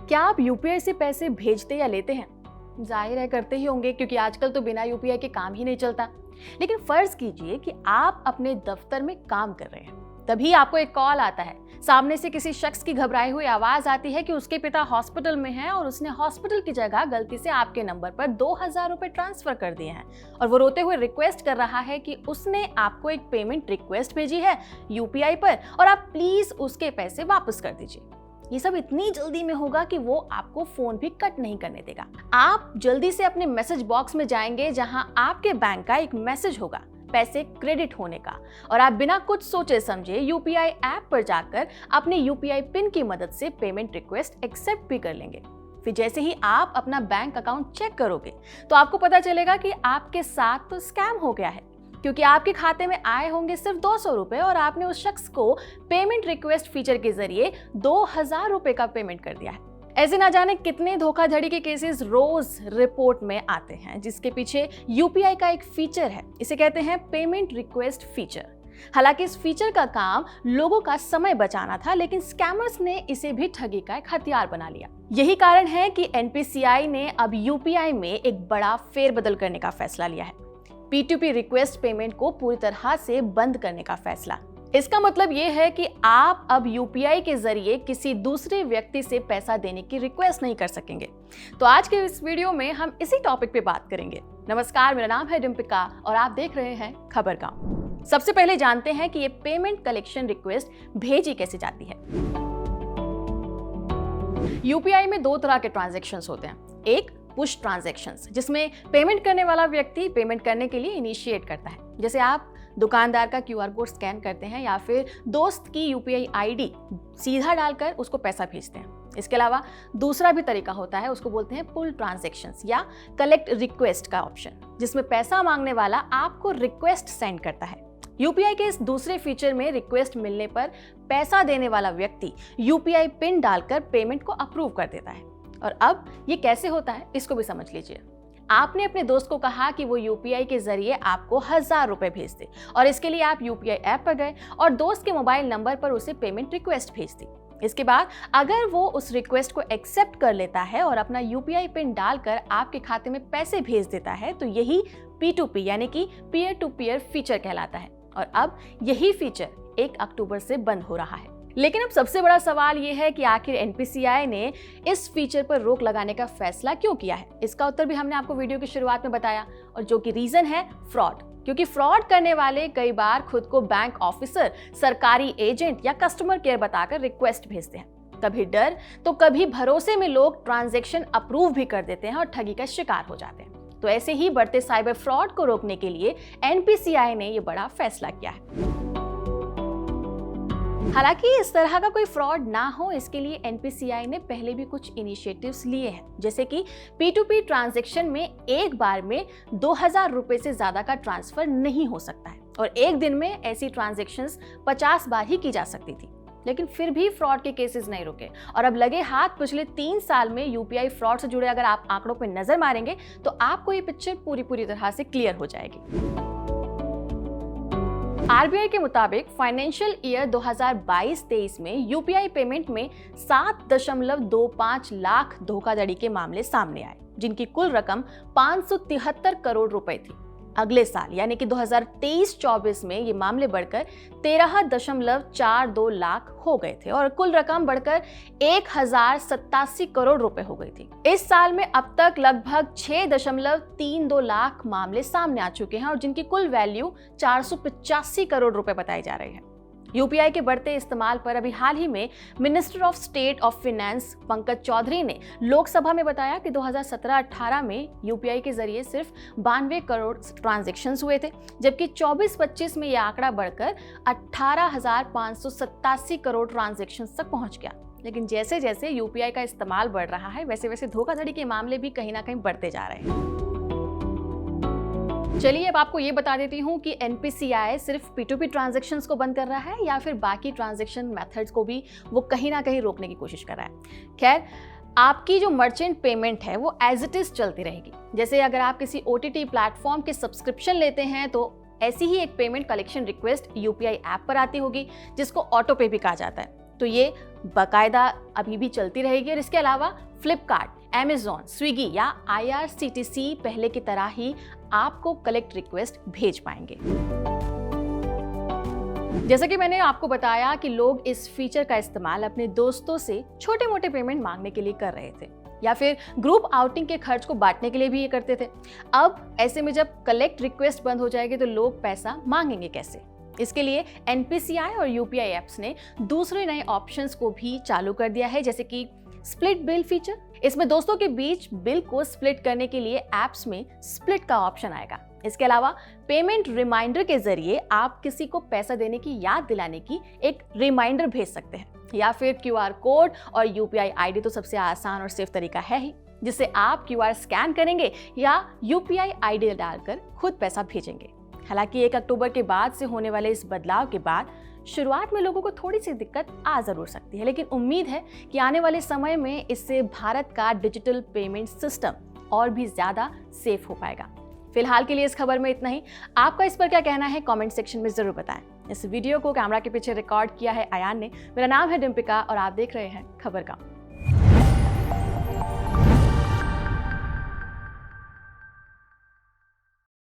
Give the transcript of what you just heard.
क्या आप यूपीआई से पैसे भेजते या लेते हैं? जाहिर है करते ही होंगे, क्योंकि आजकल तो बिना यूपीआई के काम ही नहीं चलता। लेकिन फर्ज कीजिए कि आप अपने दफ्तर में काम कर रहे हैं, तभी आपको एक कॉल आता है। सामने से किसी शख्स की घबराई हुई आवाज आती है कि उसके पिता हॉस्पिटल में हैं और उसने हॉस्पिटल की जगह गलती से आपके नंबर पर 2000 रुपए ट्रांसफर कर दिए हैं, और वो रोते हुए रिक्वेस्ट कर रहा है कि उसने आपको एक पेमेंट रिक्वेस्ट भेजी है यूपीआई पर और आप प्लीज उसके पैसे वापस कर दीजिए। ये सब इतनी जल्दी में होगा कि वो आपको फोन भी कट नहीं करने देगा। आप जल्दी से अपने मैसेज बॉक्स में जाएंगे, जहां आपके बैंक का एक मैसेज होगा पैसे क्रेडिट होने का, और आप बिना कुछ सोचे समझे यूपीआई ऐप पर जाकर अपने यूपीआई पिन की मदद से पेमेंट रिक्वेस्ट एक्सेप्ट भी कर लेंगे। फिर जैसे ही आप अपना बैंक अकाउंट चेक करोगे तो आपको पता चलेगा कि आपके साथ तो स्कैम हो गया है, क्योंकि आपके खाते में आए होंगे सिर्फ 200 रुपए और आपने उस शख्स को पेमेंट रिक्वेस्ट फीचर के जरिए 2000 रुपए का पेमेंट कर दिया है। ऐसे ना जाने कितने धोखाधड़ी के केसेस रोज रिपोर्ट में आते हैं, जिसके पीछे यूपीआई का एक फीचर है। इसे कहते हैं पेमेंट रिक्वेस्ट फीचर। हालांकि इस फीचर का काम लोगों का समय बचाना था, लेकिन स्कैमर्स ने इसे भी ठगी का एक हथियार बना लिया। यही कारण है कि एनपीसीआई ने अब यूपीआई में एक बड़ा फेरबदल करने का फैसला लिया है। P2P रिक्वेस्ट पेमेंट को पूरी तरह से बंद करने का फैसला। इसका मतलब ये है कि आप अब यूपीआई के जरिए किसी दूसरे व्यक्ति से पैसा देने की रिक्वेस्ट नहीं कर सकेंगे। तो आज के इस वीडियो में हम इसी टॉपिक पे बात करेंगे। नमस्कार, मेरा नाम है डिम्पिका और आप देख रहे हैं खबरगांव। सबसे पहले जानते हैं कि ये पेमेंट कलेक्शन रिक्वेस्ट भेजी कैसे जाती है। यूपीआई में दो तरह के ट्रांजैक्शंस होते हैं। एक पुश ट्रांजैक्शंस, जिसमें पेमेंट करने वाला व्यक्ति पेमेंट करने के लिए इनिशिएट करता है। जैसे आप दुकानदार का क्यूआर कोड स्कैन करते हैं या फिर दोस्त की यूपीआई आईडी सीधा डालकर उसको पैसा भेजते हैं। इसके अलावा दूसरा भी तरीका होता है, उसको बोलते हैं पुल ट्रांजैक्शंस या कलेक्ट रिक्वेस्ट का ऑप्शन, जिसमें पैसा मांगने वाला आपको रिक्वेस्ट सेंड करता है। यूपीआई के इस दूसरे फीचर में रिक्वेस्ट मिलने पर पैसा देने वाला व्यक्ति यूपीआई पिन डालकर पेमेंट को अप्रूव कर देता है। और अब ये कैसे होता है, इसको भी समझ लीजिए। आपने अपने दोस्त को कहा कि वो यूपीआई के जरिए आपको 1000 रुपए भेज दे, और इसके लिए आप यूपीआई ऐप पर गए और दोस्त के मोबाइल नंबर पर उसे पेमेंट रिक्वेस्ट भेज दी। इसके बाद अगर वो उस रिक्वेस्ट को एक्सेप्ट कर लेता है और अपना यूपीआई पिन डालकर आपके खाते में पैसे भेज देता है, तो यही P2P यानी कि पीयर टू पीयर फीचर कहलाता है। और अब यही फीचर 1 अक्टूबर से बंद हो रहा है। लेकिन अब सबसे बड़ा सवाल यह है कि आखिर एनपीसीआई ने इस फीचर पर रोक लगाने का फैसला क्यों किया है। इसका उत्तर भी हमने आपको वीडियो की शुरुआत में बताया, और जो कि रीजन है फ्रॉड। क्योंकि फ्रॉड करने वाले कई बार खुद को बैंक ऑफिसर, सरकारी एजेंट या कस्टमर केयर बताकर रिक्वेस्ट भेजते हैं। कभी डर तो कभी भरोसे में लोग ट्रांजैक्शन अप्रूव भी कर देते हैं और ठगी का शिकार हो जाते हैं। तो ऐसे ही बढ़ते साइबर फ्रॉड को रोकने के लिए एनपीसीआई ने यह बड़ा फैसला किया है। हालांकि इस तरह का कोई फ्रॉड ना हो, इसके लिए एनपीसीआई ने पहले भी कुछ इनिशिएटिव्स लिए हैं। जैसे कि P2P ट्रांजैक्शन में एक बार में 2000 रुपए से ज्यादा का ट्रांसफर नहीं हो सकता है, और एक दिन में ऐसी ट्रांजैक्शंस 50 बार ही की जा सकती थी। लेकिन फिर भी फ्रॉड के केसेस नहीं रुके, और अब लगे हाथ पिछले 3 साल में यूपीआई फ्रॉड से जुड़े अगर आप आंकड़ों पर नजर मारेंगे तो आपको ये पिक्चर पूरी तरह से क्लियर हो जाएगी। आरबीआई के मुताबिक फाइनेंशियल ईयर 2022-23 में यूपीआई पेमेंट में 7.25 लाख धोखाधड़ी के मामले सामने आए, जिनकी कुल रकम 573 करोड़ रुपए थी। अगले साल यानी कि 2023-24 में ये मामले बढ़कर 13.42 लाख हो गए थे, और कुल रकम बढ़कर 1087 करोड़ रुपए हो गई थी। इस साल में अब तक लगभग 6.32 लाख मामले सामने आ चुके हैं, और जिनकी कुल वैल्यू 485 करोड़ रुपए बताई जा रही है। यूपीआई के बढ़ते इस्तेमाल पर अभी हाल ही में minister of state of finance Pankaj Chaudhary ने लोकसभा में बताया कि 2017-18 में यूपीआई के जरिए सिर्फ 92 करोड़ ट्रांजैक्शंस हुए थे, जबकि 24-25 में यह आंकड़ा बढ़कर 18,587 करोड़ ट्रांजैक्शंस तक पहुंच गया। लेकिन जैसे जैसे यूपीआई का इस्तेमाल बढ़ रहा है, वैसे वैसे धोखाधड़ी के मामले भी कहीं ना कहीं बढ़ते जा रहे हैं। चलिए अब आपको ये बता देती हूँ कि एनपीसीआई सिर्फ P2P ट्रांजैक्शंस को बंद कर रहा है या फिर बाकी ट्रांजैक्शन मेथड्स को भी वो कहीं ना कहीं रोकने की कोशिश कर रहा है। खैर, आपकी जो मर्चेंट पेमेंट है वो एज इट इज चलती रहेगी। जैसे अगर आप किसी OTT प्लेटफॉर्म के सब्सक्रिप्शन लेते हैं तो ऐसी ही एक payment collection request UPI app पर आती होगी, जिसको ऑटो पे भी कहा जाता है। तो ये बाकायदा अभी भी चलती रहेगी। और इसके अलावा फ्लिपकार्ट, Amazon, स्विगी या IRCTC पहले की तरह ही आपको कलेक्ट रिक्वेस्ट भेज पाएंगे। जैसा कि मैंने आपको बताया कि लोग इस फीचर का इस्तेमाल अपने दोस्तों से छोटे मोटे पेमेंट मांगने के लिए कर रहे थे या फिर ग्रुप आउटिंग के खर्च को बांटने के लिए भी ये करते थे। अब ऐसे में जब कलेक्ट रिक्वेस्ट बंद हो जाएगी तो लोग पैसा मांगेंगे कैसे? इसके लिए NPCI और UPI एप्स ने दूसरे नए ऑप्शंस को भी चालू कर दिया है, जैसे कि स्प्लिट बिल फीचर। इसमें दोस्तों के बीच बिल को स्प्लिट करने के लिए एप्स में स्प्लिट का ऑप्शन आएगा। इसके अलावा पेमेंट रिमाइंडर के जरिए आप किसी को पैसा देने की याद दिलाने की एक रिमाइंडर भेज सकते हैं, या फिर QR कोड और UPI ID तो सबसे आसान और सेफ तरीका है ही, जिससे आप QR स्कैन करेंगे या UPI ID डालकर खुद पैसा भेजेंगे। हालांकि 1 अक्टूबर के बाद से होने वाले इस बदलाव के बाद शुरुआत में लोगों को थोड़ी सी दिक्कत आ जरूर सकती है, लेकिन उम्मीद है कि आने वाले समय में इससे भारत का डिजिटल पेमेंट सिस्टम और भी ज्यादा सेफ हो पाएगा। फिलहाल के लिए इस खबर में इतना ही। आपका इस पर क्या कहना है कमेंट सेक्शन में जरूर बताएं। इस वीडियो को कैमरा के पीछे रिकॉर्ड किया है अयान ने। मेरा नाम है डिम्पिका और आप देख रहे हैं खबर का।